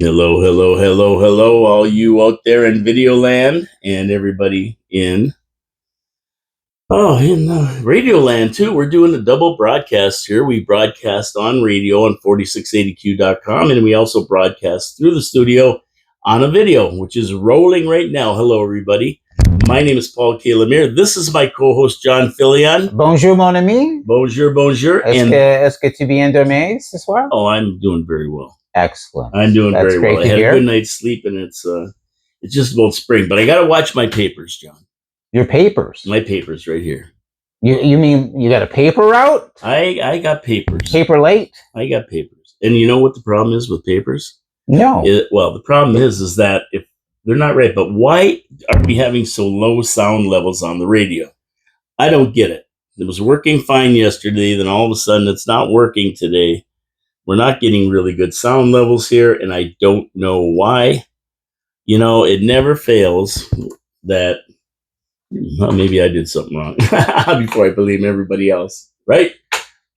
Hello, hello, hello, hello, all you out there in video land and everybody in radio land too. We're doing a double broadcast here. We broadcast on radio on 4680q.com, and we also broadcast through the studio on a video, which is rolling right now. Hello, everybody. My name is Paul K. Lemire. This is my co-host, John Fillion. Bonjour, mon ami. Bonjour, bonjour. Est-ce que tu viens dormir ce soir? Oh, I'm doing very well. Excellent. I'm doing That's very well. I had hear. a good night's sleep, and it's just about spring. But I got to watch my papers, John. Your papers? My papers right here. You mean you got a paper route? I got papers. Paper late? I got papers. And you know what the problem is with papers? No. The problem is that if they're not right, but why are we having so low sound levels on the radio? I don't get it. It was working fine yesterday, then all of a sudden it's not working today. We're not getting really good sound levels here, and I don't know why. You know, it never fails that maybe I did something wrong before I blame everybody else, right?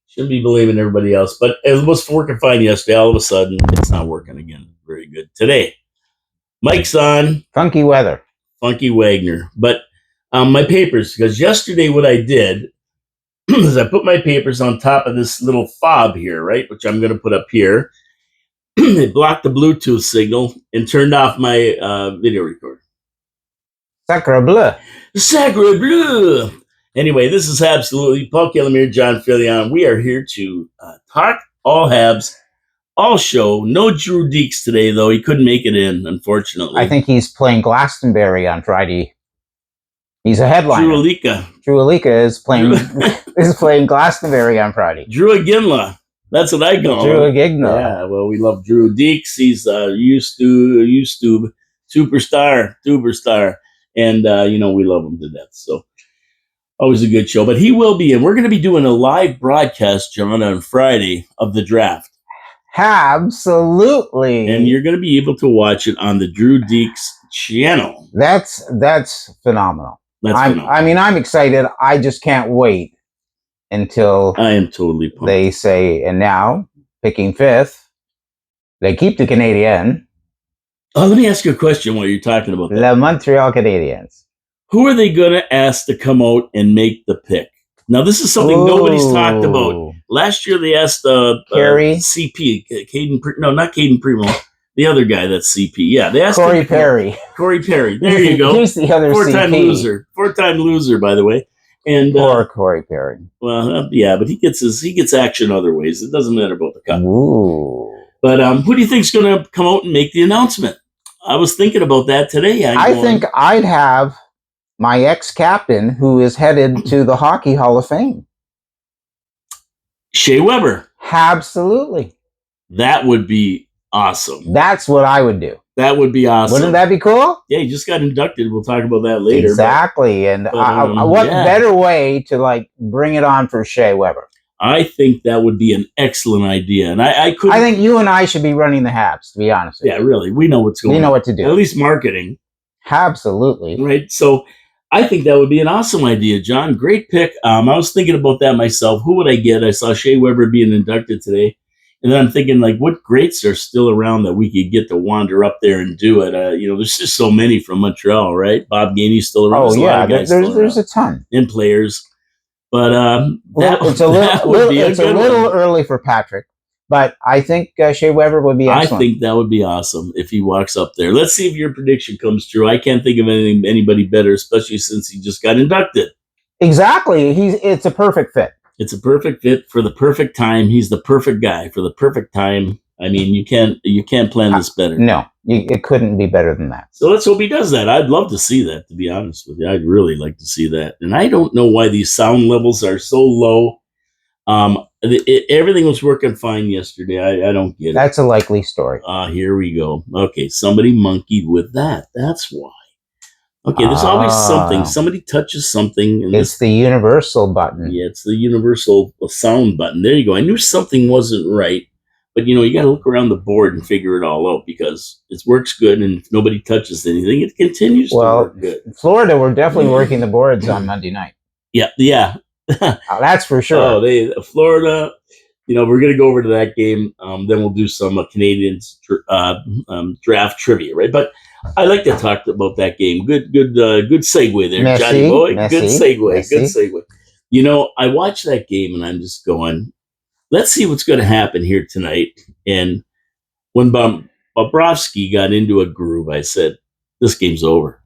Shouldn't be blaming everybody else, but it was working fine yesterday. All of a sudden, it's not working again very good today. Mike's on. Funky weather. Funky Wagner. But my papers, because yesterday what I did is I put my papers on top of this little fob here, right, which I'm going to put up here. It blocked the Bluetooth signal and turned off my video recorder. Sacre bleu. Sacre bleu. Anyway, this is Absolutely Paul K. Lemire, John Fillion. We are here to talk all Habs, all show. No Drew Deeks today, though. He couldn't make it in, unfortunately. I think he's playing Glastonbury on Friday. He's a headliner. Drew Alika is playing Glastonbury on Friday. Drew Aginla. That's what I call him. Drew Aginla. Yeah, well, we love Drew Deeks. He's YouTube superstar. And, we love him to death. So, always a good show. But he will be in. We're going to be doing a live broadcast, John, on Friday of the draft. Absolutely. And you're going to be able to watch it on the Drew Deeks channel. That's phenomenal. I'm excited. I just can't wait until I am totally pumped. They say, and now, picking fifth, they keep the Canadian. Oh, let me ask you a question while you're talking about that. The Montreal Canadiens. Who are they going to ask to come out and make the pick? Now, this is something nobody's talked about. Last year, they asked CP. Not Caden Primo. The other guy that's CP. Yeah, they asked Corey Perry. Corey Perry. There you go. He's the other Four-time CP. loser. Four-time loser, by the way. And Poor Corey Perry. Well, yeah, but he gets action other ways. It doesn't matter about the cup. Ooh. But who do you think's going to come out and make the announcement? I was thinking about that today. I think I'd have my ex-captain who is headed to the Hockey Hall of Fame. Shea Weber. Absolutely. That would be awesome. That's what I would do. That would be awesome. Wouldn't that be cool? Yeah, he just got inducted. We'll talk about that later. Exactly. What better way to bring it on for Shea Weber? I think that would be an excellent idea. And I think you and I should be running the Habs, to be honest with you. Yeah, really. We know what's going on. We know what to do. At least marketing. Absolutely. Right. So I think that would be an awesome idea, John. Great pick. I was thinking about that myself. Who would I get? I saw Shea Weber being inducted today. And then I'm thinking, what greats are still around that we could get to wander up there and do it? There's just so many from Montreal, right? Bob Gainey's still around. Oh, yeah. There's a ton. And players. But it's a little early for Patrick, but I think Shea Weber would be excellent. I think that would be awesome if he walks up there. Let's see if your prediction comes true. I can't think of anybody better, especially since he just got inducted. Exactly. It's a perfect fit. It's a perfect fit for the perfect time. He's the perfect guy for the perfect time. I mean, you can't plan this better. No, it couldn't be better than that. So let's hope he does that. I'd love to see that, to be honest with you. I'd really like to see that. And I don't know why these sound levels are so low. Everything was working fine yesterday. I don't get it. That's a likely story. Here we go. Okay, somebody monkeyed with that. That's why. Okay, there's always something. Somebody touches something. And it's the universal button. Yeah, it's the universal sound button. There you go. I knew something wasn't right. But, you got to look around the board and figure it all out because it works good. And if nobody touches anything, it continues to work good. Florida, we're definitely working the boards on Monday night. Yeah. That's for sure. Oh, Florida. We're going to go over to that game. Then we'll do some Canadians draft trivia, right? But I like to talk about that game. Good segue there, Messi, Johnny boy. Messi, good segue. Good Messi. segue. I watched that game and I'm just going, let's see what's going to happen here tonight. And when Bobrovsky got into a groove, I said, this game's over.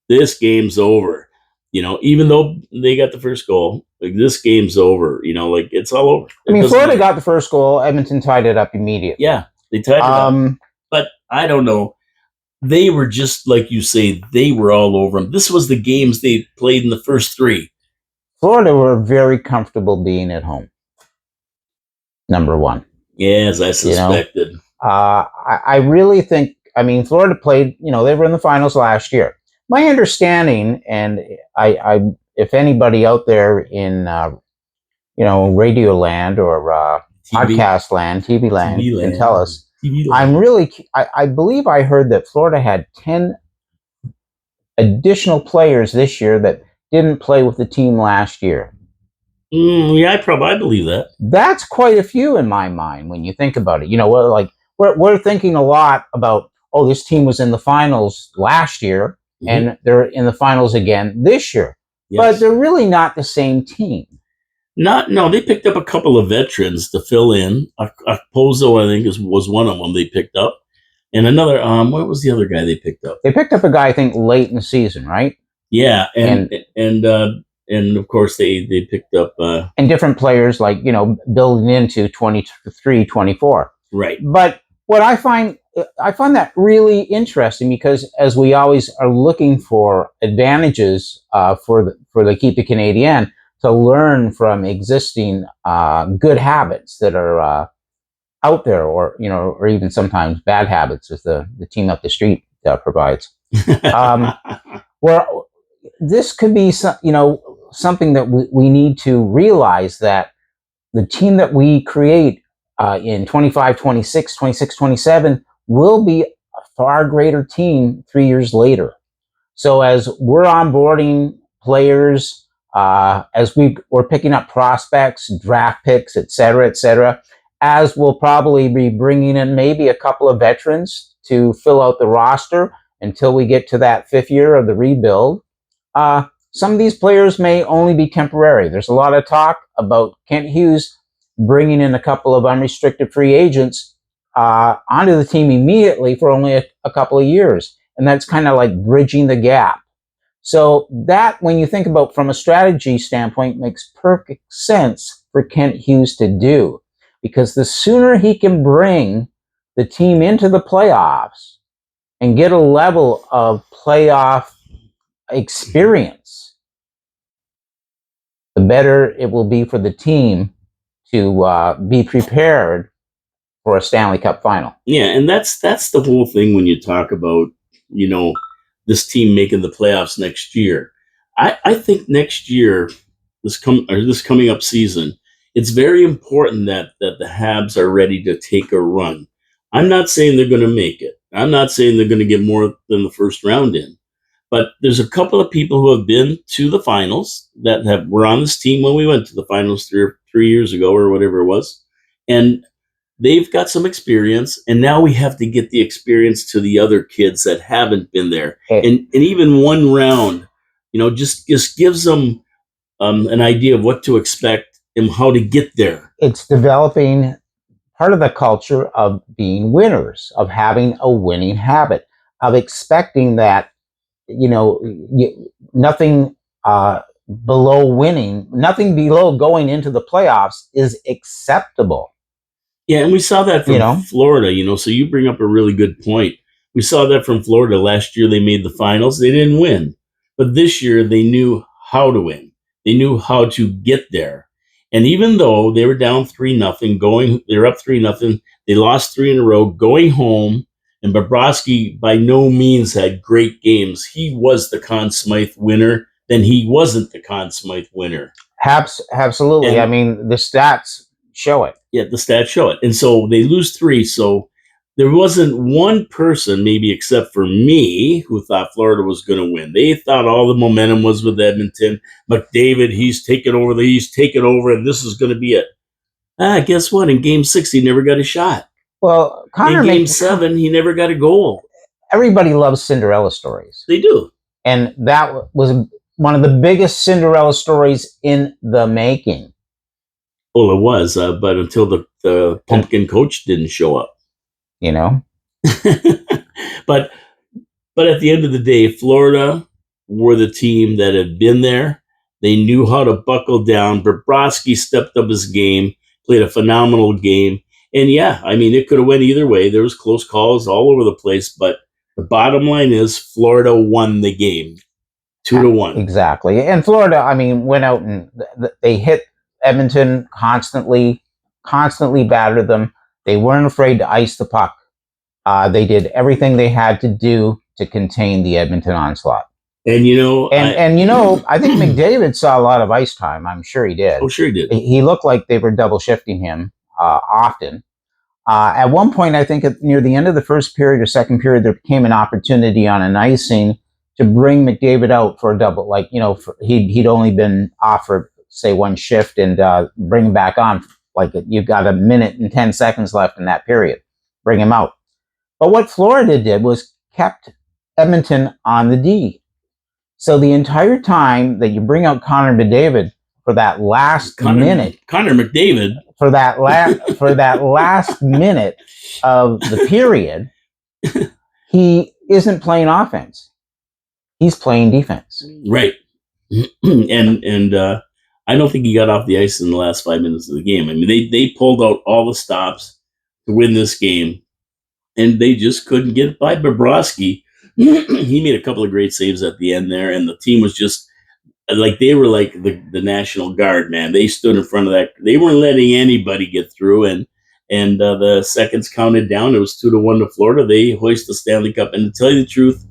This game's over. Even though they got the first goal, like this game's over. Like it's all over. Florida got the first goal. Edmonton tied it up immediately. Yeah, they tied it up. But I don't know. They were just like you say. They were all over them. This was the games they played in the first three. Florida were very comfortable being at home. Number one. Yeah, as I suspected. I really think. Florida played. They were in the finals last year. My understanding, and I if anybody out there in radio land or podcast land, TV land can tell us, I believe I heard that Florida had 10 additional players this year that didn't play with the team last year. Yeah, I believe that. That's quite a few in my mind when you think about it. We're thinking a lot about, this team was in the finals last year. Mm-hmm. And they're in the finals again this year. Yes. But they're really not the same team. No, they picked up a couple of veterans to fill in. Pozo, I think, was one of them they picked up. And another, what was the other guy they picked up? They picked up a guy, I think, late in the season, right? Yeah, and of course they picked up... and different players, building into 23, 24. Right. But what I find that really interesting because as we always are looking for advantages for the Keep the Canadien to learn from existing good habits that are out there, or even sometimes bad habits as the team up the street provides. Where this could be something that we need to realize that the team that we create in 25, 26, 27 will be a far greater team 3 years later. So as we're onboarding players, as we're picking up prospects, draft picks, et cetera, as we'll probably be bringing in maybe a couple of veterans to fill out the roster until we get to that 5th year of the rebuild. Some of these players may only be temporary. There's a lot of talk about Kent Hughes bringing in a couple of unrestricted free agents onto the team immediately for only a couple of years. And that's kind of like bridging the gap. So that, when you think about from a strategy standpoint, makes perfect sense for Kent Hughes to do. Because the sooner he can bring the team into the playoffs and get a level of playoff experience, the better it will be for the team to be prepared for a Stanley Cup final. Yeah, and that's the whole thing when you talk about, this team making the playoffs next year. I think next year, this coming up season, it's very important that the Habs are ready to take a run. I'm not saying they're going to make it. I'm not saying they're going to get more than the first round in. But there's a couple of people who have been to the finals that were on this team when we went to the finals 3 years ago or whatever it was. And they've got some experience, and now we have to get the experience to the other kids that haven't been there. And even one round, just gives them an idea of what to expect and how to get there. It's developing part of the culture of being winners, of having a winning habit, of expecting that, nothing below winning, nothing below going into the playoffs is acceptable. Yeah, and we saw that from Florida, so you bring up a really good point. We saw that from Florida last year. They made the finals. They didn't win. But this year, they knew how to win. They knew how to get there. And even though they were down 3-0, they're up 3-0, they lost 3 in a row, going home, and Bobrovsky by no means had great games. He was the Conn Smythe winner. Then he wasn't the Conn Smythe winner. Absolutely. And, the stats show it. Yeah, the stats show it. And so they lose 3. So there wasn't one person, maybe except for me, who thought Florida was going to win. They thought all the momentum was with Edmonton. McDavid, he's taken over, and this is going to be it. Guess what? In Game 6, he never got a shot. Well, In Game 7, he never got a goal. Everybody loves Cinderella stories. They do. And that was one of the biggest Cinderella stories in the making. Well, it was, but until the pumpkin coach didn't show up. You know? But at the end of the day, Florida were the team that had been there. They knew how to buckle down. Bobrovsky stepped up his game, played a phenomenal game. And yeah, I mean, it could have went either way. There was close calls all over the place, but the bottom line is Florida won the game 2-1. Exactly. And Florida, I mean, went out and they hit Edmonton constantly battered them. They weren't afraid to ice the puck. They did everything they had to do to contain the Edmonton onslaught. And you know, I think McDavid saw a lot of ice time. I'm sure he did. Oh, sure he did. He looked like they were double shifting him often. At one point, I think near the end of the first period or second period, there became an opportunity on an icing to bring McDavid out for a double. Like, you know, he'd only been offered, say, one shift, and bring him back on. Like, you've got a minute and 10 seconds left in that period. Bring him out. But what Florida did was kept Edmonton on the D. So the entire time that you bring out Connor McDavid for that last minute, Connor McDavid, for that last minute of the period, he isn't playing offense. He's playing defense. Right. and I don't think he got off the ice in the last 5 minutes of the game. I mean, they pulled out all the stops to win this game, and they just couldn't get by Bobrovsky. He made a couple of great saves at the end there, and the team was just like, they were like the National Guard, man. They stood in front of that. They weren't letting anybody get through, and the seconds counted down. It was 2-1 to Florida. They hoist the Stanley Cup, and to tell you the truth,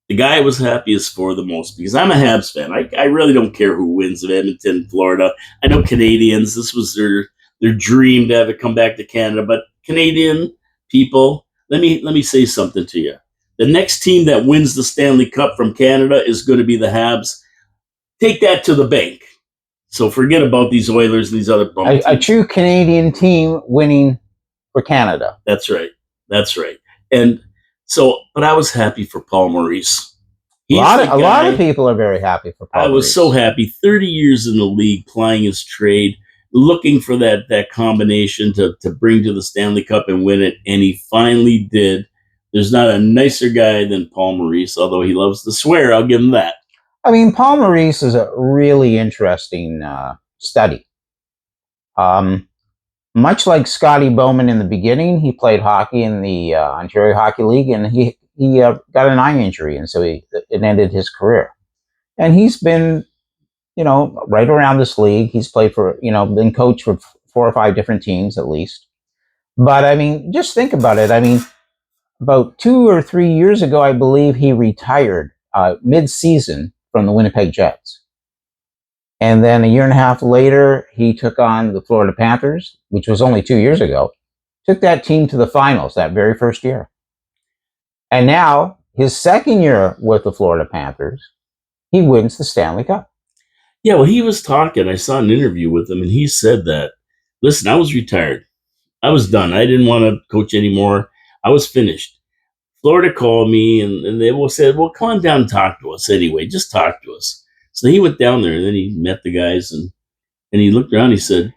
the guy I was happiest for the most, because I'm a Habs fan. I really don't care who wins of Edmonton, Florida. I know Canadians, this was their dream to have it come back to Canada, but Canadian people, let me say something to you. The next team that wins the Stanley Cup from Canada is going to be the Habs. Take that to the bank. So forget about these Oilers and these other bum teams. A true Canadian team winning for Canada. That's right. And so, but I was happy for Paul Maurice. A lot of people are very happy for Paul Maurice. I was so happy. 30 years in the league, plying his trade, looking for that combination to bring to the Stanley Cup and win it, and he finally did. There's not a nicer guy than Paul Maurice, although he loves to swear. I'll give him that. I mean, Paul Maurice is a really interesting study. Much like Scotty Bowman in the beginning, he played hockey in the Ontario Hockey League, and he got an eye injury, and so it ended his career. And he's been, right around this league. He's played for, been coached for 4 or 5 different teams at least. But I mean, just think about it. I mean, about 2 or 3 years ago, I believe he retired mid-season from the Winnipeg Jets. And then a year and a half later, he took on the Florida Panthers, which was only 2 years ago, took that team to the finals that very first year. And now, his second year with the Florida Panthers, he wins the Stanley Cup. Yeah, well, he was talking. I saw an interview with him, and he said that, listen, I was retired. I was done. I didn't want to coach anymore. I was finished. Florida called me, and they said, well, come on down and talk to us anyway. Just talk to us. So he went down there, and then he met the guys, and he looked around. He said,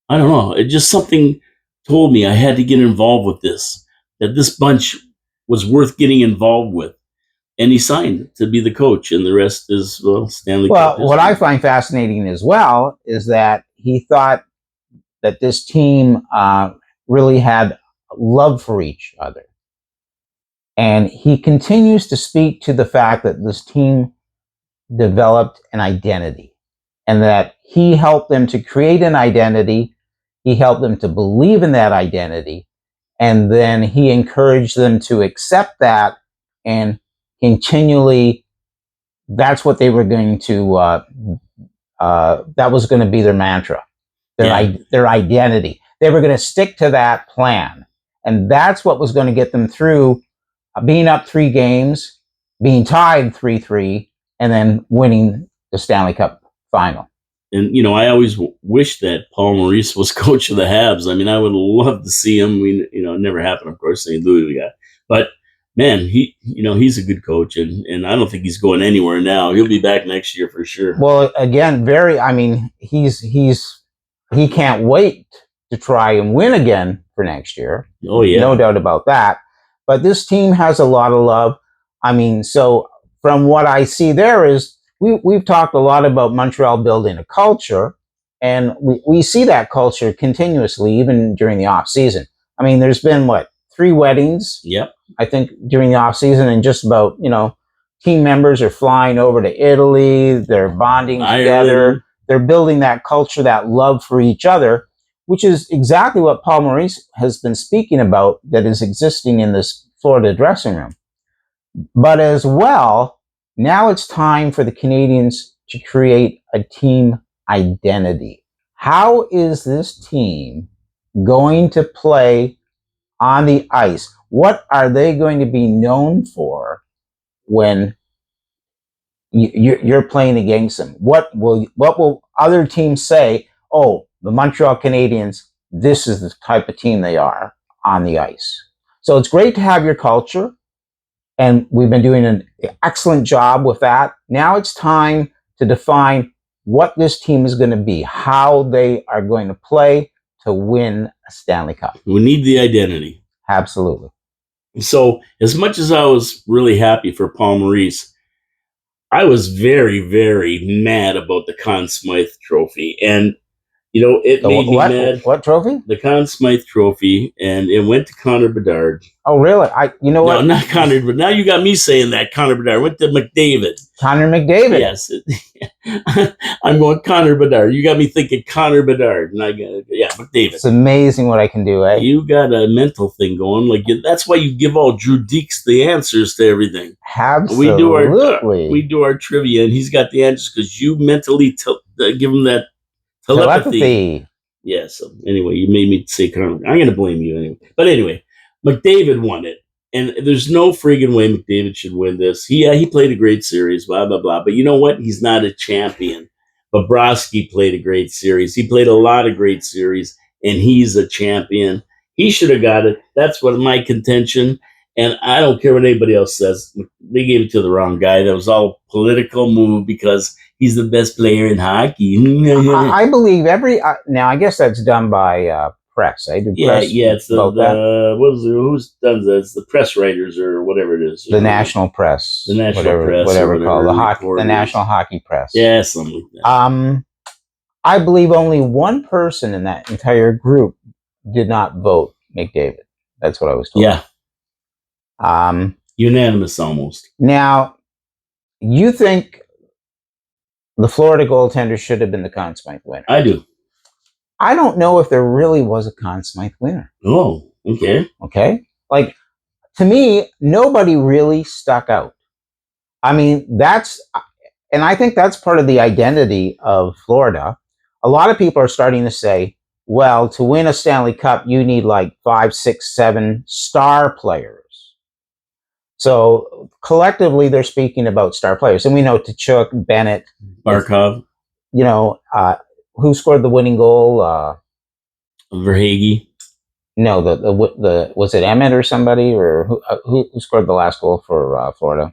I don't know. It just something told me I had to get involved with this, that this bunch was worth getting involved with. And he signed to be the coach, and the rest is, Stanley Cup. Well, what I find fascinating as well is that he thought that this team really had love for each other. And he continues to speak to the fact that this team developed an identity, and that he helped them to create an identity. He helped them to believe in that identity. And then he encouraged them to accept that, and continually, that's what they were going to, that was going to be their mantra, their identity. They were going to stick to that plan. And that's what was going to get them through being up 3 games, being tied 3-3, and then winning the Stanley Cup final. And, I always wish that Paul Maurice was coach of the Habs. I mean, I would love to see him. It never happened, of course, St. Louis guy. But, man, he's a good coach, and I don't think he's going anywhere now. He'll be back next year for sure. Well, again, he can't wait to try and win again for next year. Oh, yeah. No doubt about that. But this team has a lot of love. I mean, so from what I see there is, we've talked a lot about Montreal building a culture, and we see that culture continuously, even during the off season. I mean, there's been 3 weddings? Yep. I think during the off season, and just about, team members are flying over to Italy. They're bonding together. They're building that culture, that love for each other, which is exactly what Paul Maurice has been speaking about, that is existing in this Florida dressing room. But as well, now it's time for the Canadiens to create a team identity. How is this team going to play on the ice? What are they going to be known for when you're playing against them? What will other teams say? Oh, the Montreal Canadiens, this is the type of team they are on the ice. So it's great to have your culture, and we've been doing an excellent job with that. Now it's time to define what this team is going to be, how they are going to play to win a Stanley Cup. We need the identity. Absolutely. So as much as I was really happy for Paul Maurice, I was very, very mad about the Conn Smythe Trophy. And, it made me mad. What trophy? The Conn Smythe Trophy, and it went to Connor Bedard. Oh, really? What? No, not Connor, but now you got me saying that. Connor Bedard went to McDavid. Connor McDavid. Yes. I'm going Connor Bedard. You got me thinking Connor Bedard. And I got, McDavid. It's amazing what I can do, eh? You got a mental thing going. That's why you give all Drew Deeks the answers to everything. Absolutely. We do our trivia, and he's got the answers because you mentally give him that telepathy. Yeah, so anyway, you made me say Connor. I'm going to blame you anyway. But anyway, McDavid won it. And there's no friggin' way McDavid should win this. He played a great series, blah, blah, blah. But you know what? He's not a champion. Bobrovsky played a great series. He played a lot of great series, and he's a champion. He should have got it. That's what my contention. And I don't care what anybody else says. They gave it to the wrong guy. That was all a political move because he's the best player in hockey. I believe now I guess that's done by press. It's who's done that? It's the press writers or whatever it is. The national press. The national press. Whatever called. The National Hockey Press. Yeah, something like that. I believe only one person in that entire group did not vote McDavid. That's what I was told. Yeah. Unanimous almost. Now, you think the Florida goaltender should have been the Conn Smythe winner? I do. I don't know if there really was a Conn Smythe winner. Oh, okay. Okay? To me, nobody really stuck out. I mean, and I think that's part of the identity of Florida. A lot of people are starting to say, well, to win a Stanley Cup, you need 5, 6, 7 star players. So collectively, they're speaking about star players. And we know Tkachuk, Bennett. Barkov. Who scored the winning goal? Verhaeghe. No, the was it Emmett or somebody, or who scored the last goal for Florida?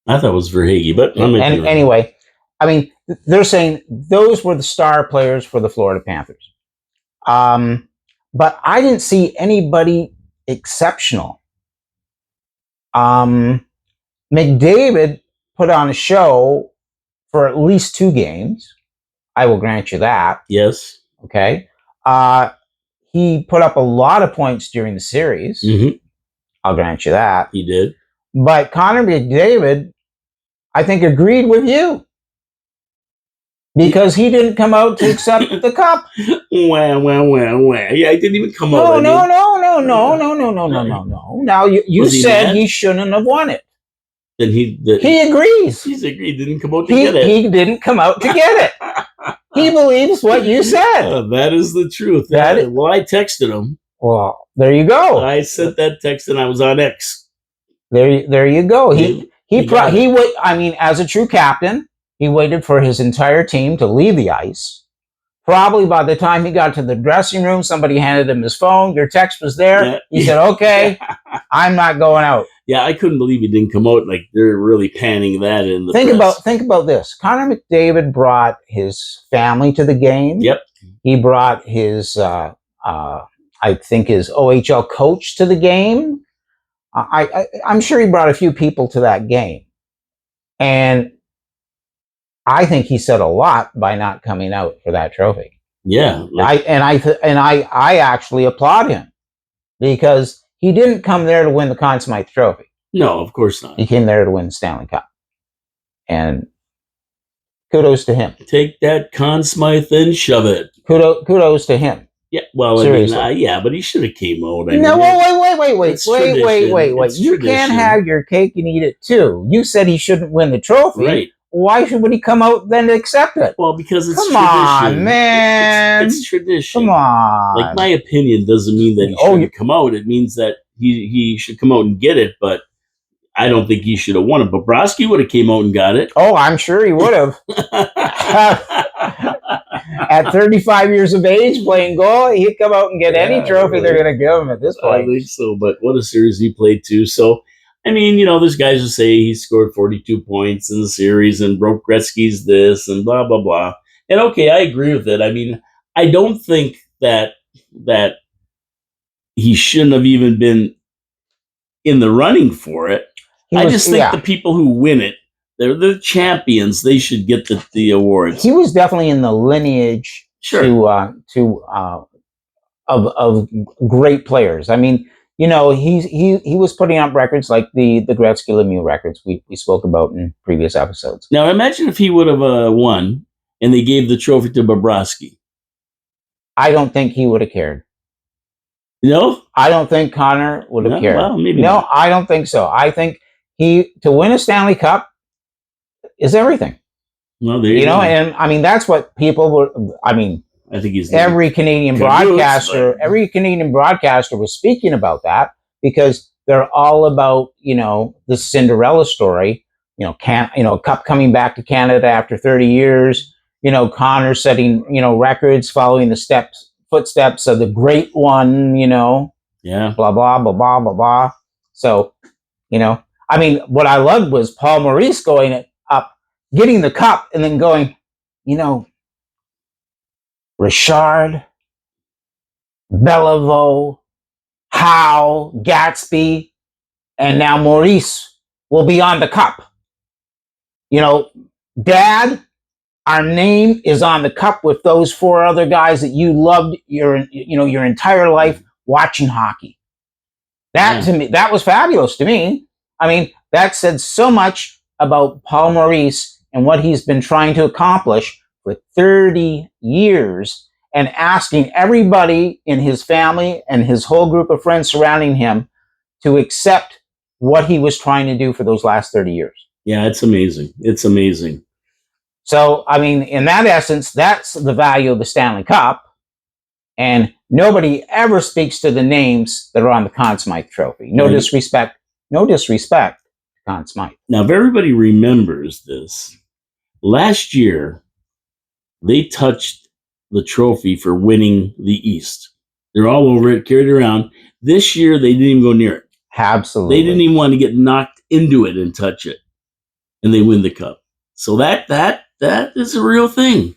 I thought it was Verhaeghe, but anyway, I mean, they're saying those were the star players for the Florida Panthers. But I didn't see anybody exceptional. McDavid put on a show for at least 2 games. I will grant you that. Yes. Okay. He put up a lot of points during the series. Mm-hmm. I'll grant you that. He did. But Connor McDavid, I think, agreed with you. Because he didn't come out to accept the cup. Wah. Yeah, I didn't even come out. No. Now, you said he shouldn't have won it. Then he agrees. He's agreed. Didn't come out to get it. He didn't come out to get it. He believes what you said. That is the truth. Well, I texted him. Well, there you go. I sent that text and I was on X. There you go. He would. I mean, as a true captain, he waited for his entire team to leave the ice. Probably by the time he got to the dressing room, somebody handed him his phone. Your text was there. Yeah. He said, "Okay, I'm not going out." Yeah, I couldn't believe he didn't come out. Like they're really panning that in the Think press. about this. Connor McDavid brought his family to the game. Yep. He brought his I think his OHL coach to the game. I'm sure he brought a few people to that game, and I think he said a lot by not coming out for that trophy. Yeah, I actually applaud him because he didn't come there to win the Conn Smythe Trophy. No, of course not. He came there to win the Stanley Cup, and kudos to him. Take that Conn Smythe and shove it. Kudos to him. Yeah, well, seriously. I mean, but he should have came out. Wait. You can't have your cake and eat it too. You said he shouldn't win the trophy. Right. Why would he come out then to accept it? Well, because it's tradition. Come on, man. It's tradition. Come on. Like, my opinion doesn't mean that he shouldn't come out. It means that he should come out and get it, but I don't think he should have won it. Bobrovsky would have came out and got it. Oh, I'm sure he would have. At 35 years of age, playing goal, he'd come out and get any trophy they're going to give him at this point. I think so, but what a series he played too. So, I mean, there's guys who say he scored 42 points in the series and broke Gretzky's this and blah, blah, blah. And okay, I agree with it. I mean, I don't think that he shouldn't have even been in the running for it. I just think the people who win it, they're the champions. They should get the awards. He was definitely in the lineage of great players. I mean, he was putting up records like the Gretzky Lemieux records we spoke about in previous episodes. Now, imagine if he would have won and they gave the trophy to Bobrovsky. I don't think he would have cared. No? I don't think Connor would have cared. Well, maybe no, not. I don't think so. I think to win a Stanley Cup is everything. Well, there you go. And I mean, that's what people were, I mean, I think he's every Canadian broadcaster was speaking about that because they're all about, the Cinderella story, Cup coming back to Canada after 30 years, Connor setting, records, following the footsteps of the great one, yeah, blah, blah, blah, blah, blah, blah. So, I mean, what I loved was Paul Maurice going up, getting the cup and then going, Richard, Beliveau, Howe, Gatsby, and now Maurice will be on the cup. Dad, our name is on the cup with those 4 other guys that you loved your entire life watching hockey. To me, that was fabulous to me. I mean, that said so much about Paul Maurice and what he's been trying to accomplish for 30 years and asking everybody in his family and his whole group of friends surrounding him to accept what he was trying to do for those last 30 years. Yeah, it's amazing. It's amazing. So, I mean, in that essence, that's the value of the Stanley Cup. And nobody ever speaks to the names that are on the Conn Smythe Trophy. No disrespect to Conn Smythe. Now, if everybody remembers this, last year, they touched the trophy for winning the East. They're all over it, carried it around. This year, they didn't even go near it. Absolutely. They didn't even want to get knocked into it and touch it. And they win the cup. So that is a real thing.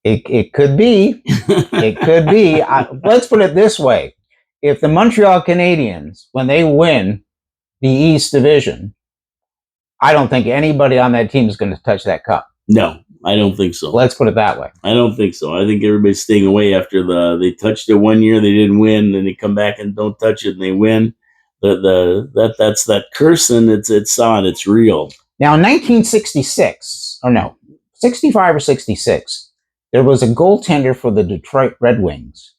It could be. It could be. Let's put it this way. If the Montreal Canadiens, when they win the East Division, I don't think anybody on that team is going to touch that cup. No, I don't think so. Let's put it that way. I don't think so. I think everybody's staying away after they touched it one year, they didn't win, then they come back and don't touch it and they win. That's that curse, and it's on. It's real. Now, in 1966, 65 or 66, there was a goaltender for the Detroit Red Wings.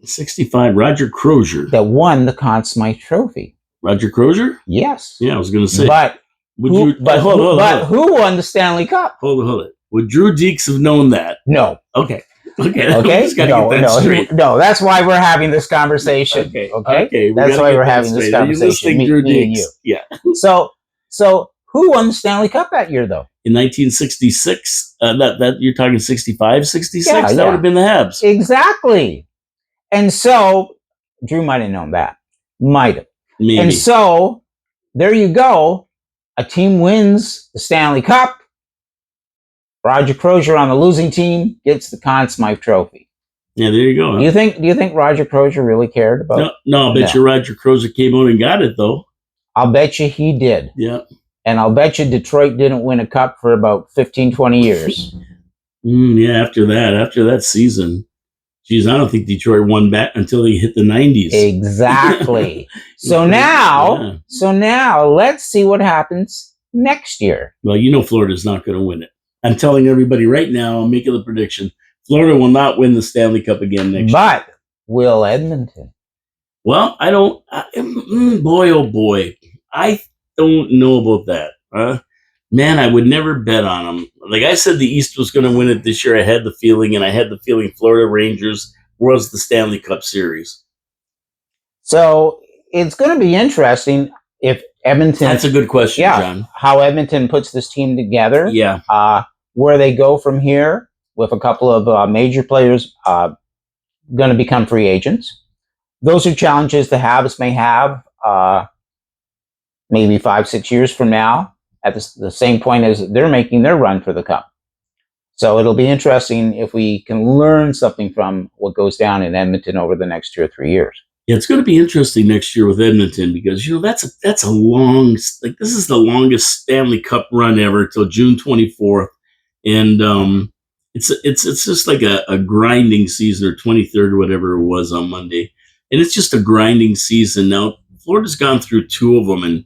65, Roger Crozier. That won the Conn Smythe Trophy. Roger Crozier? Yes. Yeah, I was going to say. But who won the Stanley Cup? Hold it. Would Drew Deeks have known that? No. Okay. Okay. Okay. Just gotta get that straight. No. That's why we're having this conversation. Okay. Okay. We That's gotta why get we're that having this straight. Are you conversation. listening, Drew Me and Diggs? you. Yeah. So who won the Stanley Cup that year, though? In 1966, that you're talking 65, 66? Yeah, That yeah. would have been the Habs. Exactly. And so Drew might have known that. Might have. Maybe. And so there you go. A team wins the Stanley Cup. Roger Crozier on the losing team gets the Conn Smythe Trophy. Yeah, there you go. Huh? Do you think Roger Crozier really cared about? No, I'll bet you Roger Crozier came out and got it though. I'll bet you he did. Yeah. And I'll bet you Detroit didn't win a cup for about 15, 20 years. Yeah, after that season. Geez, I don't think Detroit won back until they hit the 90s. Exactly. So now let's see what happens next year. Well, Florida's not going to win it. I'm telling everybody right now, I'm making the prediction. Florida will not win the Stanley Cup again next year. But will Edmonton? Well, I don't. Boy, oh boy. I don't know about that. Man, I would never bet on them. Like I said, the East was going to win it this year. I had the feeling, and I had the feeling Florida Rangers was the Stanley Cup Series. So it's going to be interesting if Edmonton. That's a good question, John. How Edmonton puts this team together. Yeah. Where they go from here with a couple of major players going to become free agents. Those are challenges the Habs may have maybe 5-6 years from now at the same point as they're making their run for the Cup. So it'll be interesting if we can learn something from what goes down in Edmonton over the next 2 or 3 years. Yeah, it's going to be interesting next year with Edmonton because that's a long, like this is the longest Stanley Cup run ever till June 24th, and it's just like a grinding season, or 23rd or whatever it was on Monday, and it's just a grinding season. Now Florida's gone through 2 of them, and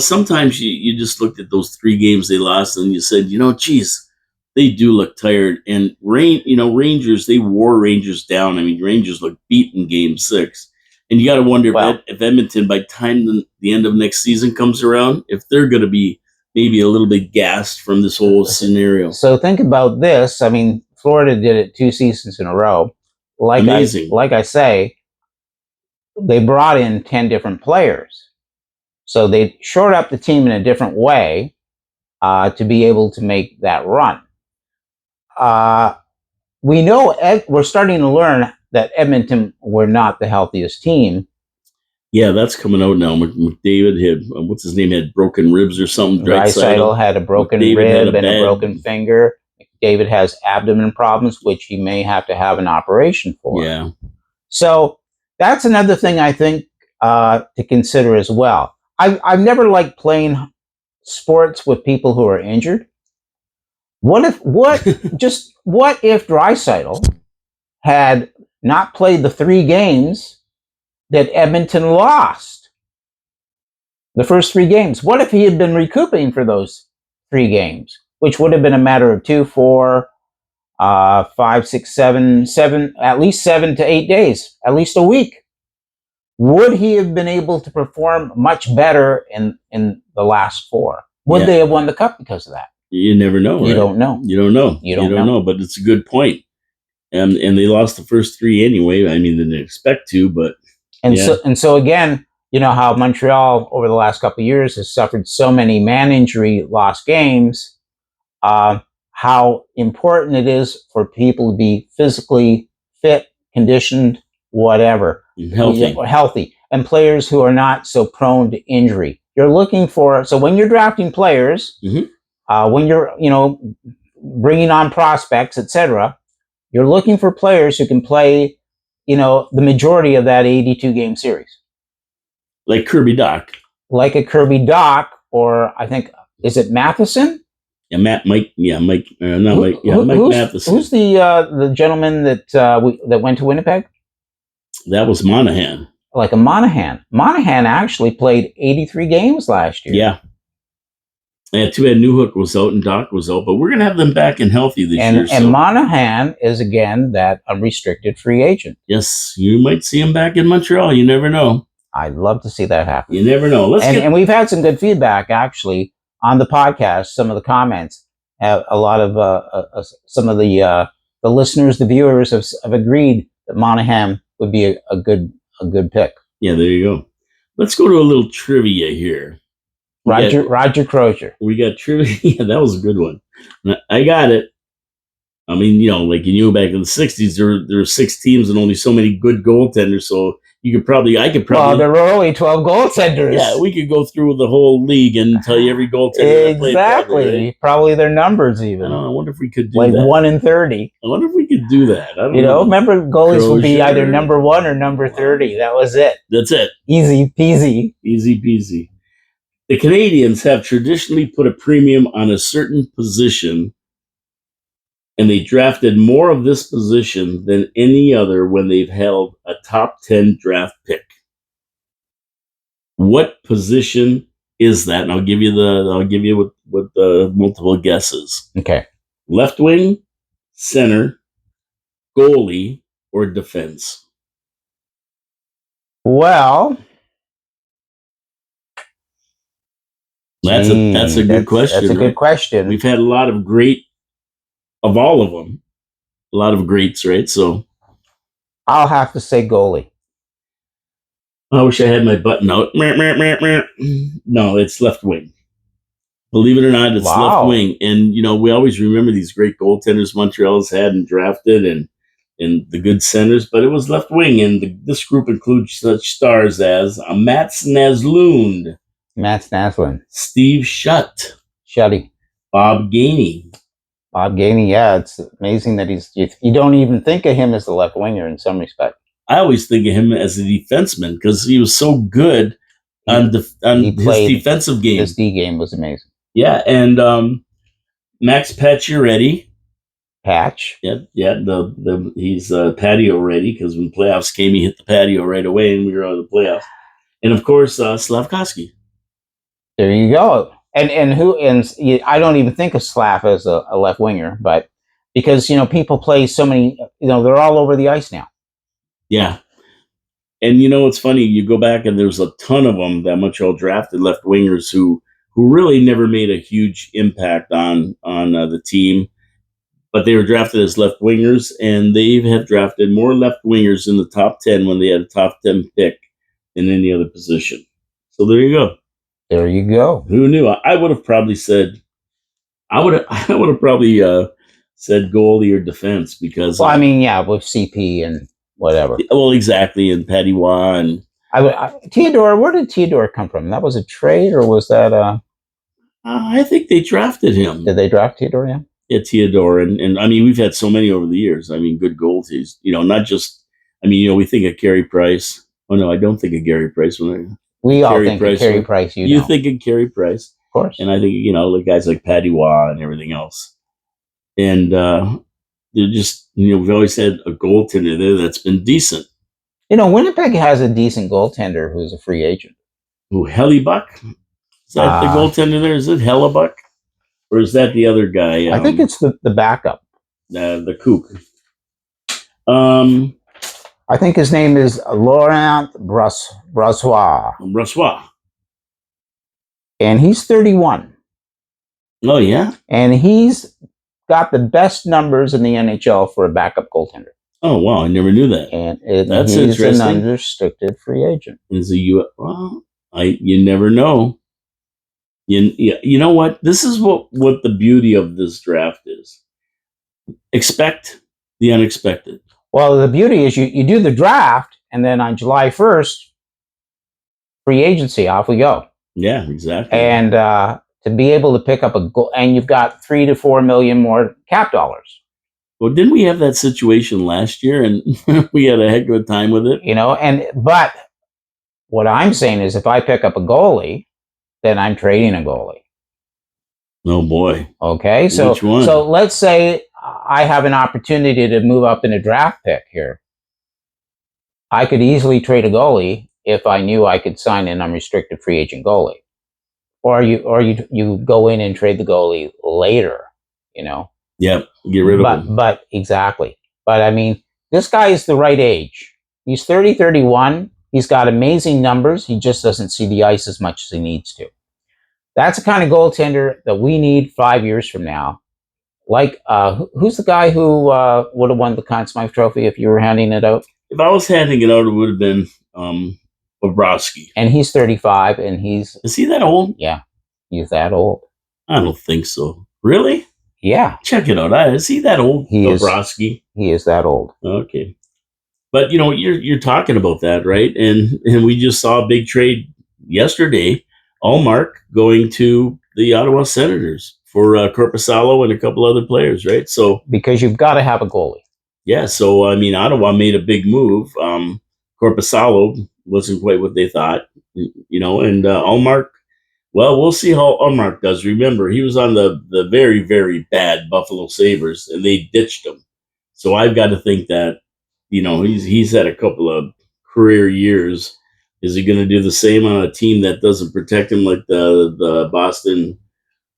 sometimes you just looked at those 3 games they lost and you said, geez, they do look tired. And Rangers, they wore Rangers down. I mean, Rangers look beaten game 6. And you got to wonder if Edmonton, by the time the end of next season comes around, if they're going to be maybe a little bit gassed from this whole scenario. So think about this. I mean, Florida did it 2 seasons in a row. Amazing. Like I say, they brought in 10 different players. So they shored up the team in a different way to be able to make that run. We know we're starting to learn that Edmonton were not the healthiest team. Yeah, that's coming out now. McDavid had broken ribs or something. Draisaitl had a broken rib and a broken finger. McDavid has abdomen problems, which he may have to have an operation for. Yeah. So that's another thing I think to consider as well. I've never liked playing sports with people who are injured. What if Draisaitl had not played the 3 games that Edmonton lost? The first 3 games. What if he had been recouping for those 3 games, which would have been a matter of 2, 4, 5, 6, 7, at least 7 to 8 days, at least a week? Would he have been able to perform much better in the last 4? Would they have won the Cup because of that? You never know. Right? You don't know. You don't know. But it's a good point. And they lost the first 3 anyway. I mean, they didn't expect to, but so again, you know how Montreal over the last couple of years has suffered so many man injury lost games. How important it is for people to be physically fit, conditioned, whatever. Healthy, and players who are not so prone to injury. You're looking for, so when you're drafting players, when you're bringing on prospects, etc., you're looking for players who can play the majority of that 82 game series, like Kirby Dach, or I think, is it Matheson? Mike Matheson. Who's the gentleman that went to Winnipeg? That was Monahan. Like a Monahan. Monahan actually played 83 games last year. Yeah. And too bad Newhook was out and Doc was out, but we're going to have them back and healthy this year. And Monahan is, again, that unrestricted free agent. Yes, you might see him back in Montreal. You never know. I'd love to see that happen. You never know. And we've had some good feedback, actually, on the podcast, some of the comments. A lot of some of the the listeners, the viewers have agreed that Monahan would be a good pick. Yeah, there you go. Let's go to a little trivia here. Roger Crozier. We got trivia. Yeah, that was a good one. I got it. I mean, like back in the 60s, there were 6 teams and only so many good goaltenders. So I could probably. Well, there were only 12 goaltenders. Yeah, we could go through the whole league and tell you every goaltender that played. Exactly. Right? Probably their numbers even. I wonder if we could do that. Like 1 in 30. I wonder if we could do that. I don't know. Remember, goalies would be either number 1 or number 30. That was it. That's it. Easy peasy. Easy peasy. The Canadians have traditionally put a premium on a certain position, and they drafted more of this position than any other when they've held a top 10 draft pick. What position is that? And I'll give you with the multiple guesses. Okay. Left wing, center, goalie, or defense? Well, that's a good question. That's a good question. We've had a lot of great of all of them. A lot of greats, right? So I'll have to say goalie. I wish I had my button out. No, it's left wing. Believe it or not, it's left wing. And, we always remember these great goaltenders Montreal's had and drafted and the good centers, but it was left wing. And this group includes such stars as Mats Naslund, Steve Shutty, Bob Gainey. Yeah, it's amazing that you don't even think of him as the left winger in some respect. I always think of him as a defenseman because he was so good on his defensive game. His D game was amazing. Yeah, and Max Pacioretty. Patch. Yeah. He's patio ready because when playoffs came, he hit the patio right away, and we were out of the playoffs. And of course, Slavkovsky. There you go. And I don't even think of Slav as a left winger, but because people play so many, they're all over the ice now. Yeah. And it's funny, you go back and there's a ton of them that Montreal drafted left wingers who really never made a huge impact on the team, but they were drafted as left wingers, and they have drafted more left wingers in the top 10 when they had a top 10 pick than any other position. So there you go. There you go. Who knew? I would have probably said, said goalie or defense because. Well, with CP and whatever. Well, exactly, and Patty Waugh and. Theodore. Where did Theodore come from? That was a trade, or was that I think they drafted him. Did they draft Theodore? Yeah, Theodore, and we've had so many over the years. Good goalies. Not just. We think of Carey Price. Oh no, I don't think of Carey Price when we all think of Carey Price. You think of Carey Price, of course, and I think like guys like Patty Waugh and everything else, and they're just we've always had a goaltender there that's been decent. Winnipeg has a decent goaltender who's a free agent. Who, Hellebuck? Is that the goaltender there? Is it Hellebuck, or is that the other guy? I think it's the backup. The kook. I think his name is Laurent Brossois. And he's 31. Oh, yeah? And he's got the best numbers in the NHL for a backup goaltender. Oh, wow. I never knew that. And that's he's interesting. An unrestricted free agent. Is you never know. You know what? This is what the beauty of this draft is. Expect the unexpected. Well, the beauty is you do the draft, and then on July 1st, free agency, off we go. Yeah, exactly. And to be able to pick up a goal, and you've got $3 to $4 million more cap dollars. Well, didn't we have that situation last year, and we had a heck of a time with it? But what I'm saying is if I pick up a goalie, then I'm trading a goalie. Oh, boy. Okay, so which one? So let's say I have an opportunity to move up in a draft pick here. I could easily trade a goalie if I knew I could sign an unrestricted free agent goalie. Or you go in and trade the goalie later, Yep, get rid of him. But exactly. But this guy is the right age. He's 31. He's got amazing numbers. He just doesn't see the ice as much as he needs to. That's the kind of goaltender that we need 5 years from now. who's the guy who would have won the Conn Smythe Trophy if you were handing it out? If I was handing it out, it would have been Bobrovsky. And he's 35, and Is he that old? Yeah, he's that old. I don't think so. Really? Yeah. Check it out. Is he that old, Bobrovsky? He is that old. Okay. But, you're talking about that, right? And we just saw a big trade yesterday. Allmark going to the Ottawa Senators for Korpisalo and a couple other players, right? So because you've got to have a goalie. Yeah, so Ottawa made a big move. Korpisalo wasn't quite what they thought, and Allmark. Well, we'll see how Allmark does. Remember, he was on the very, very bad Buffalo Sabres, and they ditched him. So I've got to think that he's had a couple of career years. Is he going to do the same on a team that doesn't protect him like the Boston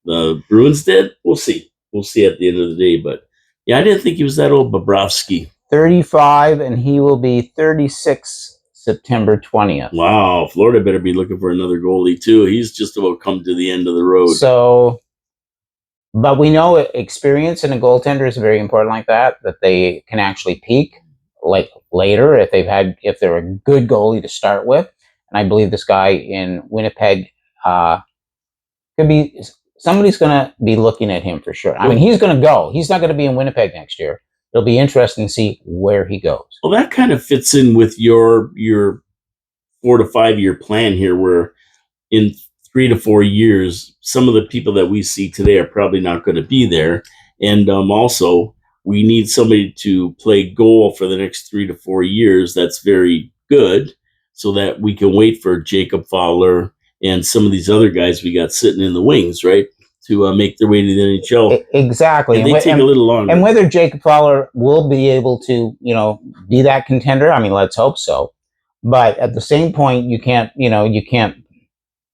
the Bruins did? We'll see. We'll see at the end of the day, but. Yeah, I didn't think he was that old, Bobrovsky. 35, and he will be 36 September 20th. Wow, Florida better be looking for another goalie, too. He's just about come to the end of the road. So, but we know experience in a goaltender is very important like that they can actually peak like later if they're a good goalie to start with. And I believe this guy in Winnipeg could be... Somebody's going to be looking at him for sure. I mean, he's going to go. He's not going to be in Winnipeg next year. It'll be interesting to see where he goes. Well, that kind of fits in with your 4 to 5 year plan here, where in 3 to 4 years, some of the people that we see today are probably not going to be there. And also, we need somebody to play goal for the next 3 to 4 years that's very good, so that we can wait for Jacob Fowler and some of these other guys we got sitting in the wings, right, to make their way to the NHL. Exactly. And they take a little longer. And whether Jacob Fowler will be able to, be that contender, I mean, let's hope so. But at the same point, you can't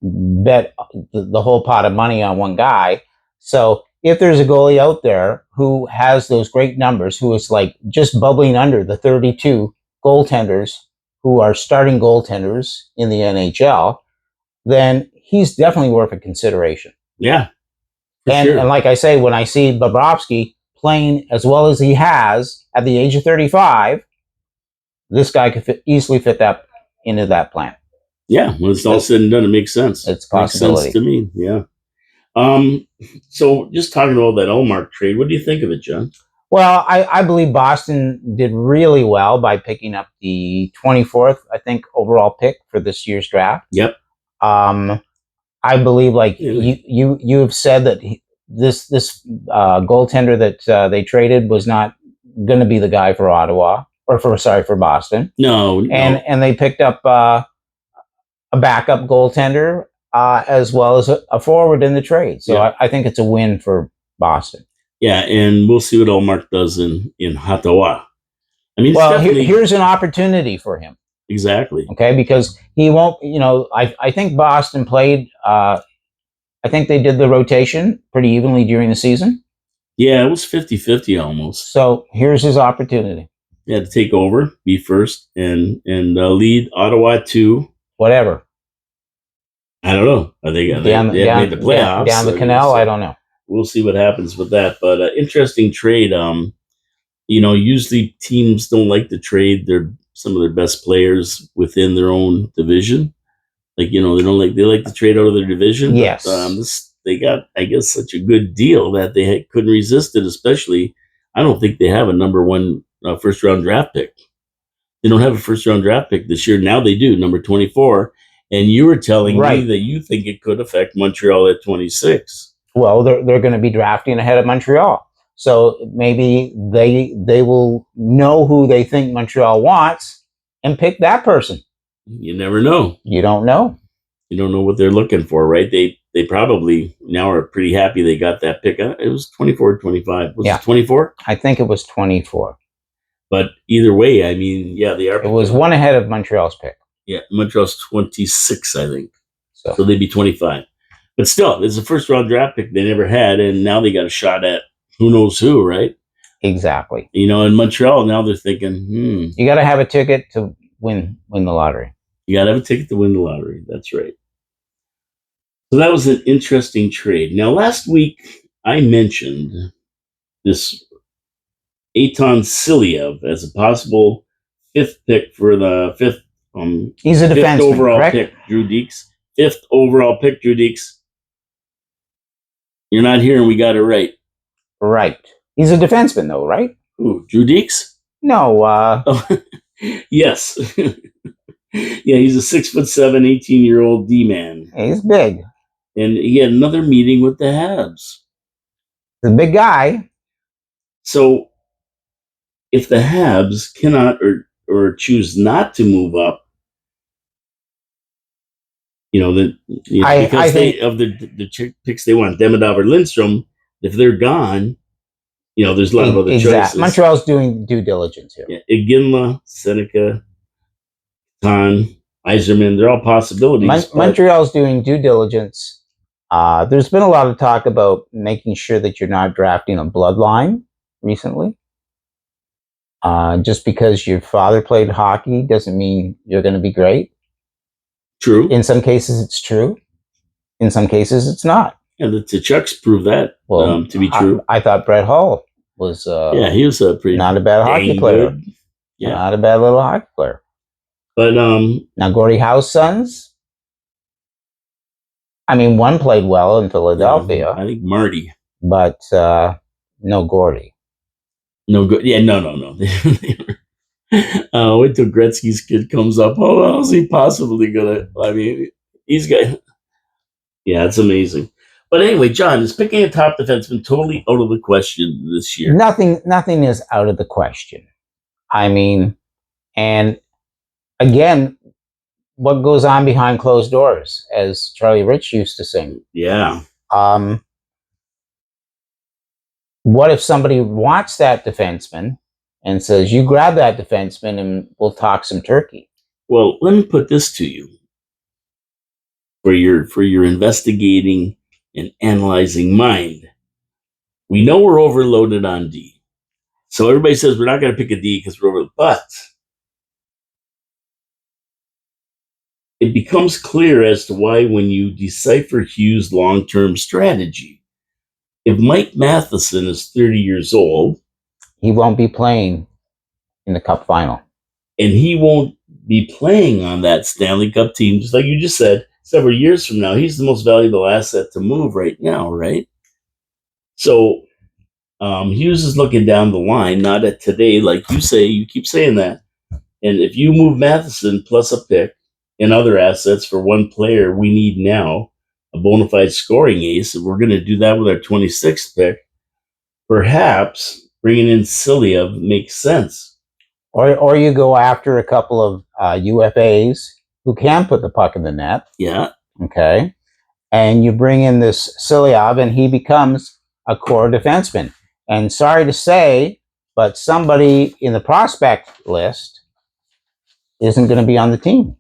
bet the whole pot of money on one guy. So if there's a goalie out there who has those great numbers, who is like just bubbling under the 32 goaltenders who are starting goaltenders in the NHL, then he's definitely worth a consideration. Yeah. And like I say, when I see Bobrovsky playing as well as he has at the age of 35, this guy could easily fit that into that plan. Yeah, when it's all said and done, it makes sense. It's a possibility. Makes sense to me, yeah. So just talking about that Allmark trade, what do you think of it, John? Well, I believe Boston did really well by picking up the 24th, I think, overall pick for this year's draft. Yep. I believe, like you have said, that this goaltender that they traded was not going to be the guy for Ottawa for Boston. No. And they picked up a backup goaltender as well as a forward in the trade. So yeah. I think it's a win for Boston. Yeah, and we'll see what Allmark does in Ottawa. I mean, well, here's an opportunity for him. Exactly. Okay, because he won't, I think Boston played, I think they did the rotation pretty evenly during the season. Yeah, it was 50-50 almost. So here's his opportunity. Yeah, to take over, be first, and lead Ottawa to... Whatever. I don't know. I think they made the playoffs. Down the canal, I don't know. We'll see what happens with that. But interesting trade. Usually teams don't like to trade some of their best players within their own division. Like, they like to trade out of their division. Yes. But, they got, I guess, such a good deal that they couldn't resist it, especially, I don't think they have a number one first round draft pick. They don't have a first round draft pick this year. Now they do, number 24. And you were telling me that you think it could affect Montreal at 26. Well, they're going to be drafting ahead of Montreal. So maybe they will know who they think Montreal wants and pick that person. You never know. You don't know. You don't know what they're looking for, right? They probably now are pretty happy they got that pick. It was 24 or 25. Was it 24? I think it was 24. But either way, I mean, yeah, they are. It was one ahead of Montreal's pick. Yeah, Montreal's 26, I think. So they'd be 25. But still, it's a first-round draft pick they never had, and now they got a shot at who knows who, right? Exactly. In Montreal, now they're thinking, You got to have a ticket to win the lottery. You got to have a ticket to win the lottery. That's right. So that was an interesting trade. Now, last week, I mentioned this Eitan Silayev as a possible fifth pick for the He's a fifth defenseman, overall correct? pick, Drew Deeks. Fifth overall pick, Drew Deeks. You're not hearing we got it right. Right. He's a defenseman, though, right? Ooh, Drew Deeks? No. Oh, yes. Yeah, he's a 6'7", 18-year-old D-man. He's big. And he had another meeting with the Habs. He's a big guy. So if the Habs cannot or choose not to move up, because of the picks they want, Demidov or Lindstrom, if they're gone, there's a lot of other choices. Montreal's doing due diligence here. Yeah, Iginla, Seneca, Tan, Yzerman, they're all possibilities. Montreal's doing due diligence. There's been a lot of talk about making sure that you're not drafting a bloodline recently. Just because your father played hockey doesn't mean you're going to be great. True. In some cases, it's true. In some cases, it's not. Yeah, the Tkachuks prove that to be true. I thought Brett Hull was he was a pretty not a bad hockey player. Good. Yeah, not a bad little hockey player. But now Gordie Howe's sons. I mean, one played well in Philadelphia. I think Marty, but no Gordie. No good. Yeah, no. Wait till Gretzky's kid comes up. Oh, how's he possibly gonna? I mean, he's got. Yeah, it's amazing. But anyway, John, is picking a top defenseman totally out of the question this year? Nothing is out of the question. I mean, and again, what goes on behind closed doors, as Charlie Rich used to sing. Yeah. What if somebody wants that defenseman and says, you grab that defenseman and we'll talk some turkey? Well, let me put this to you. For your investigating and analyzing mind, we know we're overloaded on D. So everybody says we're not going to pick a D because we're over. But it becomes clear as to why when you decipher Hughes' long-term strategy, if Mike Matheson is 30 years old, he won't be playing in the Cup final. And he won't be playing on that Stanley Cup team, just like you just said, several years from now. He's the most valuable asset to move right now, right? So Hughes is looking down the line, not at today, like you say. You keep saying that. And if you move Matheson plus a pick and other assets for one player we need now, a bona fide scoring ace, and we're going to do that with our 26th pick, perhaps bringing in Silayev makes sense. Or you go after a couple of UFAs who can put the puck in the net. Yeah. Okay. And you bring in this Silayev, and he becomes a core defenseman. And sorry to say, but somebody in the prospect list isn't going to be on the team.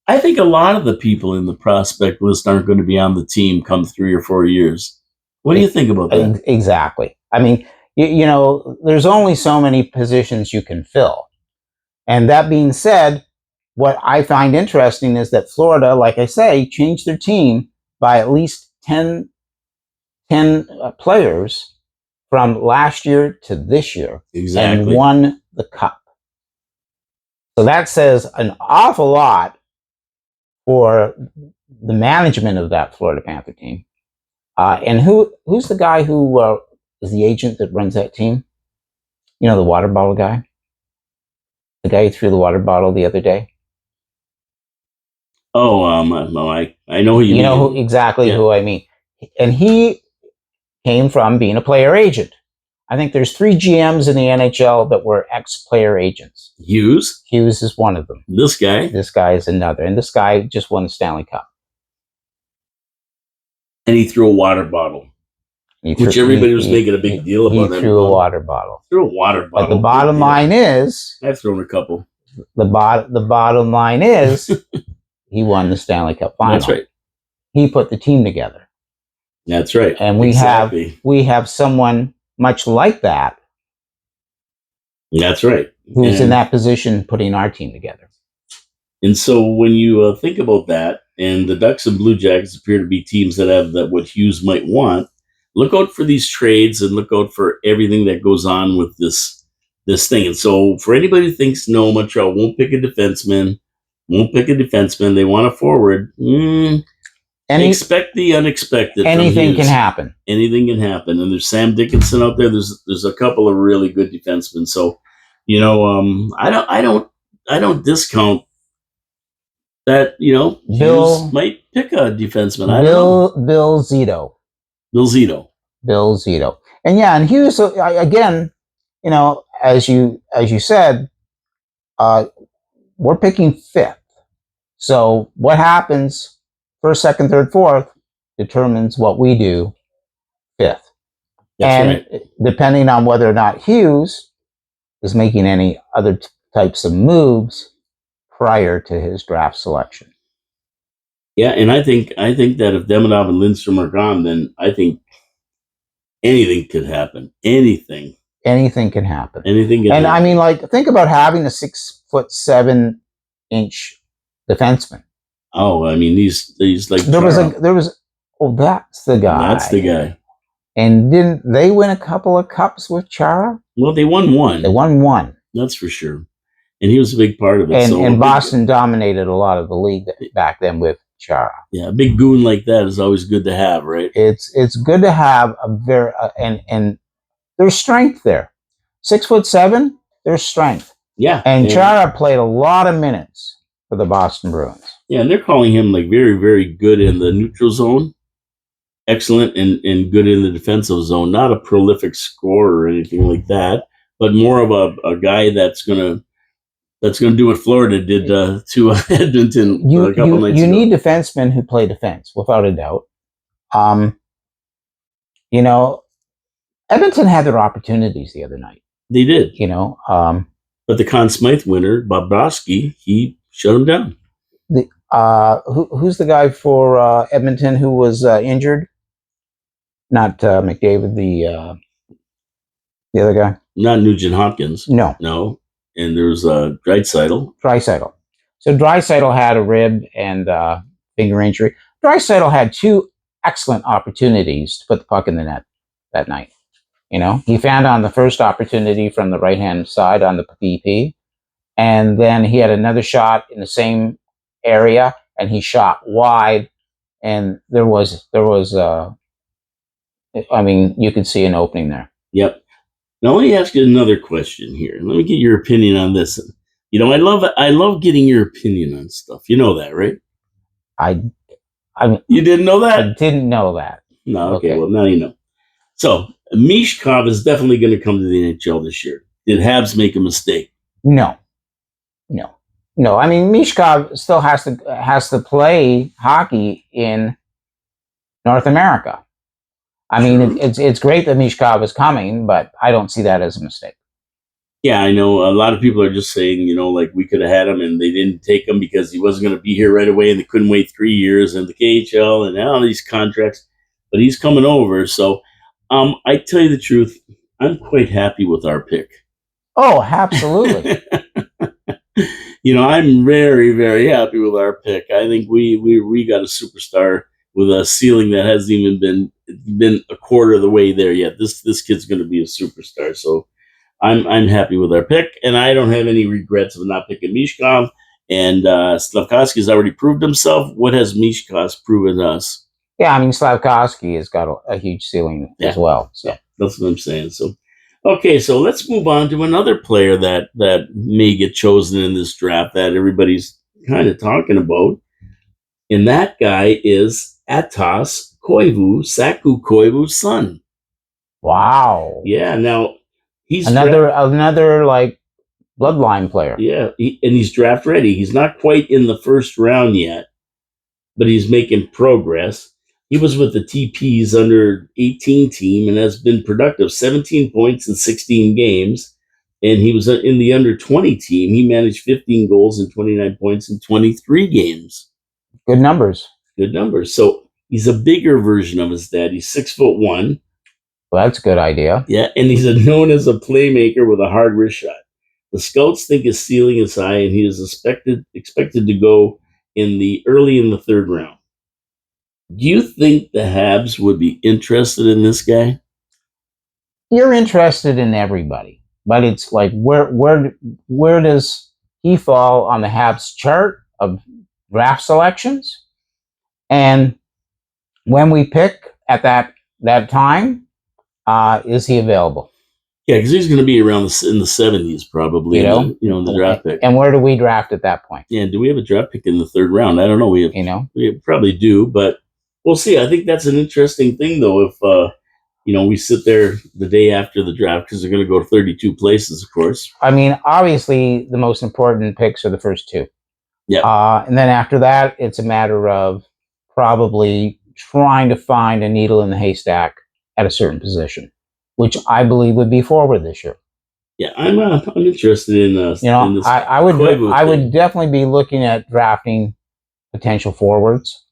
I think a lot of the people in the prospect list aren't going to be on the team come 3 or 4 years. What do you think about that? Exactly. I mean, there's only so many positions you can fill. And that being said, what I find interesting is that Florida, like I say, changed their team by at least 10 players from last year to this year. Exactly. And won the Cup. So that says an awful lot for the management of that Florida Panther team. And who's the guy who is the agent that runs that team? You know, the water bottle guy? The guy who threw the water bottle the other day? Oh, I know who you mean. You know exactly who I mean. And he came from being a player agent. I think there's 3 GMs in the NHL that were ex-player agents. Hughes? Hughes is one of them. This guy? This guy is another. And this guy just won the Stanley Cup. And he threw a water bottle. Which everybody was making a big deal about. He threw a water bottle. Threw a water bottle. But the bottom line is... I've thrown a couple. The bottom line is he won the Stanley Cup final. That's right. He put the team together. That's right. And we have someone much like that. That's right. Who's in that position putting our team together. And so when you think about that, and the Ducks and Blue Jackets appear to be teams that have what Hughes might want, look out for these trades and look out for everything that goes on with this thing. And so for anybody who thinks no, Montreal won't pick a defenseman, they want a forward. Expect the unexpected. Anything can happen. Anything can happen. And there's Sam Dickinson out there. There's a couple of really good defensemen. So, I don't discount that. Hughes might pick a defenseman. I don't know. Bill Zito. Bill Zito. And Hughes again. As you said, we're picking fifth. So what happens? First, second, third, fourth determines what we do fifth. That's right. Depending on whether or not Hughes is making any other types of moves prior to his draft selection. Yeah, and I think that if Demidov and Lindstrom are gone, then I think anything could happen. Anything can happen. And I mean, think about having a 6'7" defenseman. Oh, I mean, he's like there was. Oh, that's the guy. That's the guy. And didn't they win a couple of cups with Chara? Well, they won one. They won one. That's for sure. And he was a big part of it. And Boston dominated a lot of the league back then with Chara. Yeah, a big goon like that is always good to have, right? It's good to have a very and there's strength there. 6'7", there's strength. Yeah. And Chara played a lot of minutes for the Boston Bruins. Yeah, and they're calling him like very, very good in the neutral zone. Excellent and good in the defensive zone. Not a prolific scorer or anything like that, but more of a guy that's gonna do what Florida did to Edmonton a couple nights ago. You need defensemen who play defense, without a doubt. Edmonton had their opportunities the other night. They did. But the Conn Smythe winner, Bobrovsky, he shut him down. Who's the guy for Edmonton who was injured? Not McDavid, the other guy. Not Nugent Hopkins. No. And there's Draisaitl. So Draisaitl had a rib and finger injury. Draisaitl had two excellent opportunities to put the puck in the net that night. He found on the first opportunity from the right-hand side on the PP, and then he had another shot in the same area, and he shot wide, and there was you could see an opening there. Yep. Now let me ask you another question here. Let me get your opinion on this. I love getting your opinion on stuff. You know that, right? You didn't know that? I didn't know that. No, okay. Well, now you know. So Mishkov is definitely going to come to the NHL this year. Did Habs make a mistake? No. I mean, Mishkov still has to play hockey in North America. I mean, it's great that Mishkov is coming, but I don't see that as a mistake. Yeah, I know. A lot of people are just saying, we could have had him and they didn't take him because he wasn't going to be here right away and they couldn't wait 3 years and the KHL and all these contracts. But he's coming over. So I tell you the truth, I'm quite happy with our pick. Oh, absolutely. I'm very, very happy with our pick. I think we got a superstar with a ceiling that hasn't even been a quarter of the way there yet. This kid's going to be a superstar. So I'm happy with our pick, and I don't have any regrets of not picking Mishkov. And Slavkovsky has already proved himself. What has Mishkov proven us? Yeah, I mean, Slavkovsky has got a huge ceiling as well. So. Yeah, that's what I'm saying. So, okay, so let's move on to another player that may get chosen in this draft that everybody's kind of talking about. And that guy is Atas Saku Koivu's son. Wow. Yeah, now he's another like bloodline player. Yeah, and he's draft ready. He's not quite in the first round yet, but he's making progress. He was with the TP's under 18 team and has been productive, 17 points in 16 games. And he was in the under 20 team. He managed 15 goals and 29 points in 23 games. Good numbers. So he's a bigger version of his dad. He's 6'1". Well, that's a good idea. Yeah, and he's known as a playmaker with a hard wrist shot. The scouts think his ceiling is high, and he is expected to go early in the third round. Do you think the Habs would be interested in this guy? You're interested in everybody, but it's like where does he fall on the Habs chart of draft selections? And when we pick at that time, is he available? Yeah, because he's going to be around in the 70s probably. In the draft pick. And where do we draft at that point? Yeah, do we have a draft pick in the third round? I don't know. We probably do, but we'll see. I think that's an interesting thing, though. If we sit there the day after the draft because they're going to go to 32 places, of course. I mean, obviously, the most important picks are the first two. Yeah. And then after that, it's a matter of probably trying to find a needle in the haystack at a certain position, which I believe would be forward this year. Yeah, I'm interested in this. I would definitely be looking at drafting potential forwards.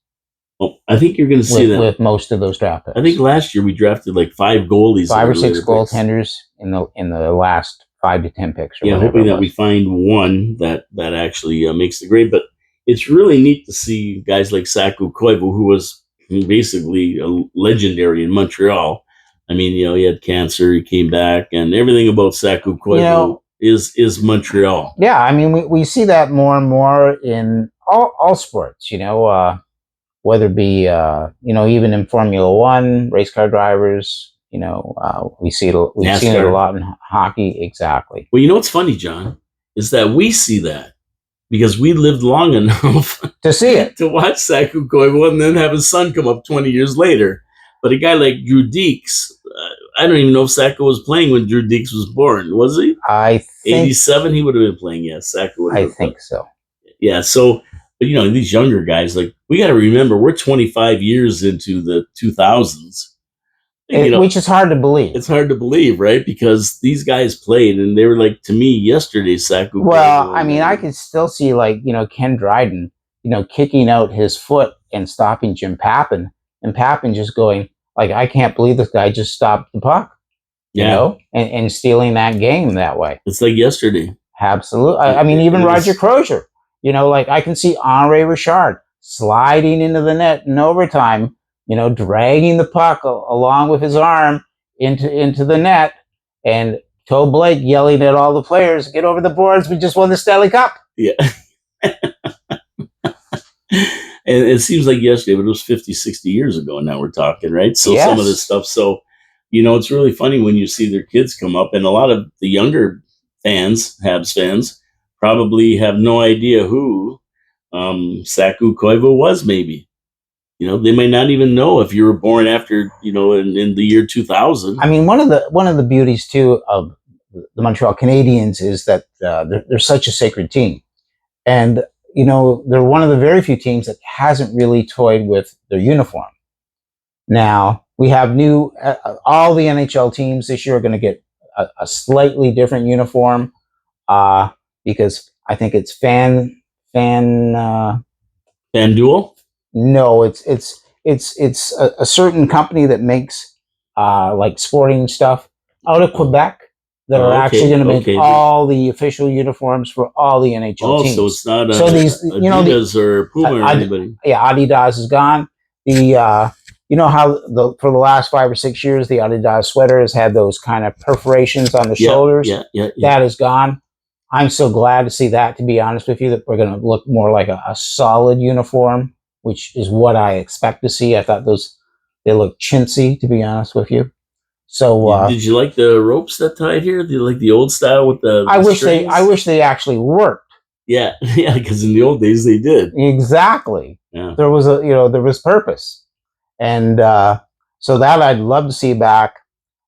Well, I think you're going to see that with most of those draft picks. I think last year we drafted like 5 goalies, 5 or 6 goaltenders in the last 5 to 10 picks. Yeah, hoping that we find one that actually makes the grade. But it's really neat to see guys like Saku Koivu, who was basically a legendary in Montreal. I mean, he had cancer, he came back, and everything about Saku Koivu is Montreal. Yeah, I mean, we see that more and more in all sports. Whether it be even in Formula One, race car drivers. We've seen it a lot in hockey. Exactly. Well, what's funny, John, is that we see that because we lived long enough to see it, to watch Saku Koivu and then have his son come up 20 years later. But a guy like Drew Deeks, I don't even know if Saku was playing when Drew Deeks was born. Was he? I think 87. He would have been playing. Yes, Saku would have. I think so. Yeah. So, but these younger guys, like we got to remember, we're 25 years into the 2000s. Which is hard to believe. It's hard to believe, right? Because these guys played, and they were like, to me, yesterday, Saku. Well, I mean, I could still see Ken Dryden, kicking out his foot and stopping Jim Pappen, and Pappen just going like, I can't believe this guy just stopped the puck, and stealing that game that way. It's like yesterday. Absolutely. I mean, even Roger Crozier, I can see Henri Richard sliding into the net in overtime, dragging the puck along with his arm into the net, and Toe Blake yelling at all the players, "Get over the boards! We just won the Stanley Cup." Yeah. And it seems like yesterday, but it was 50, 60 years ago. Now we're talking, right? So some of this stuff. So, it's really funny when you see their kids come up, and a lot of the younger fans, Habs fans, probably have no idea who Saku Koivu was. Maybe. They might not even know if you were born after, in the year 2000. I mean, one of the beauties too of the Montreal Canadiens is that they're such a sacred team, and they're one of the very few teams that hasn't really toyed with their uniform. Now we have all the NHL teams this year are going to get a slightly different uniform because I think it's FanDuel. No, it's a certain company that makes like sporting stuff out of Quebec that are actually going to make all the official uniforms for all the NHL teams. So it's not Adidas or Puma or anybody. Yeah, Adidas is gone. How for the last 5 or 6 years the Adidas sweater has had those kind of perforations on the shoulders. Yeah. That is gone. I'm so glad to see that, to be honest with you, that we're going to look more like a solid uniform, which is what I expect to see. I thought they look chintzy, to be honest with you. So did you like the ropes that tied here? Do you like the old style with the I wish they actually worked. Yeah, because in the old days they did. Exactly. Yeah. There was purpose. And so that I'd love to see back.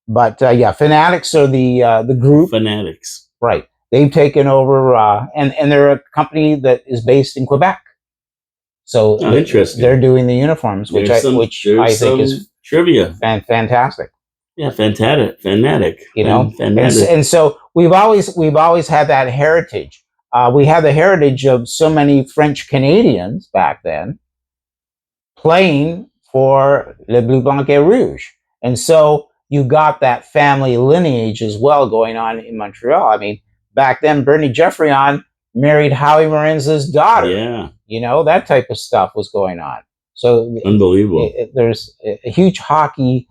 But Fanatics are the group. Fanatics. Right. They've taken over and they're a company that is based in Quebec. So interesting. They're doing the uniforms, which I think is trivia. Fantastic. Yeah, fanatic. And so we've always had that heritage. We have the heritage of so many French Canadians back then playing for Le Bleu Blanc et Rouge, and so you got that family lineage as well going on in Montreal. I mean, back then Bernie Geoffrion married Howie Morenza's daughter. Yeah. That type of stuff was going on. So Unbelievable. there's a huge hockey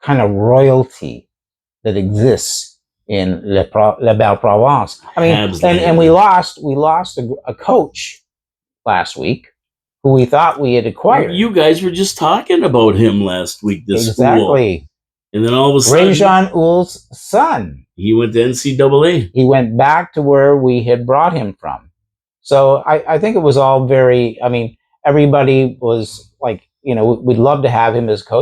kind of royalty that exists in La Belle Provence. I mean, Habs and land. we lost a coach last week who we thought we had acquired. You guys were just talking about him last week, this fool. Exactly. And then all of a sudden, Rajon Ull's son. he went to NCAA. He went back to where we had brought him from. So I think it was all very, I mean, everybody was like, you know, we'd love to have him as coach.